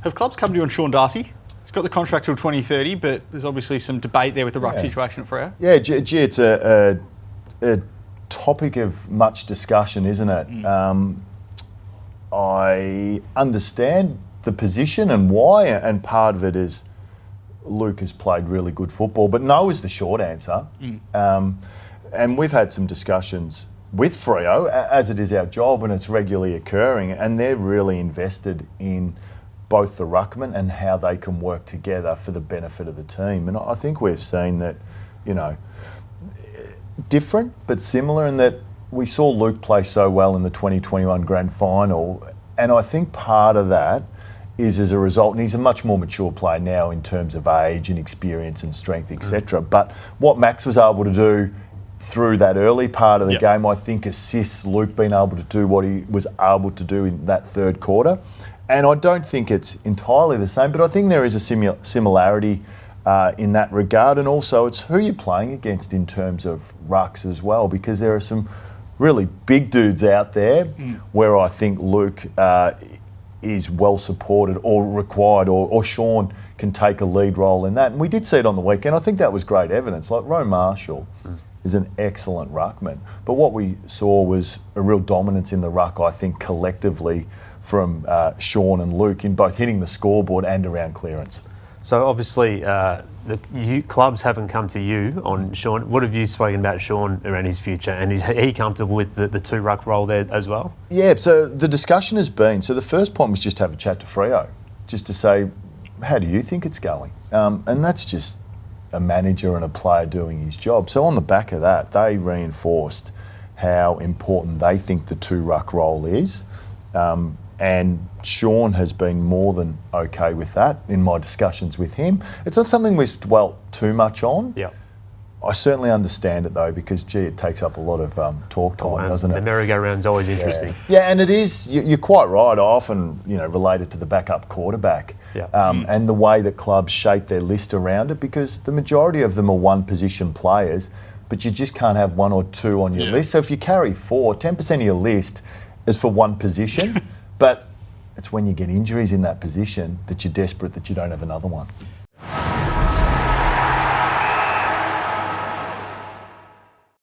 Have clubs come to you on Sean Darcy? He's got the contract till 2030, but there's obviously some debate there with the ruck situation at Freo. Yeah, gee, it's a topic of much discussion, isn't it? I understand the position and why, and part of it is Luke has played really good football, but no is the short answer. And we've had some discussions with Freo, as it is our job and it's regularly occurring, and they're really invested in both the ruckman and how they can work together for the benefit of the team. And I think we've seen that, you know, different but similar in that we saw Luke play so well in the 2021 grand final, and I think part of that is as a result, and he's a much more mature player now in terms of age and experience and strength, etc. But what Max was able to do through that early part of the game, I think assists Luke being able to do what he was able to do in that third quarter. And I don't think it's entirely the same, but I think there is a similarity in that regard. And also it's who you're playing against in terms of rucks as well, because there are some really big dudes out there where I think Luke is well supported or required, or Sean can take a lead role in that. And we did see it on the weekend. I think that was great evidence. Like Rowe Marshall is an excellent ruckman. But what we saw was a real dominance in the ruck, I think, collectively from Sean and Luke in both hitting the scoreboard and around clearance. So obviously the clubs haven't come to you on Sean. What have you spoken about Sean around his future? And is he comfortable with the two ruck role there as well? Yeah, so the discussion has been, so the first point was just to have a chat to Freo, just to say, how do you think it's going? And that's just a manager and a player doing his job. So on the back of that, they reinforced how important they think the two ruck role is. And Sean has been more than okay with that in my discussions with him. It's not something we've dwelt too much on. Yeah. I certainly understand it though, because gee, it takes up a lot of talk time, doesn't it? The merry-go-round's always interesting. Yeah, and it is. You're quite right. I often, relate it to the backup quarterback, and the way that clubs shape their list around it, because the majority of them are one-position players, but you just can't have one or two on your list. So if you carry 10% of your list is for one position. But it's when you get injuries in that position that you're desperate that you don't have another one.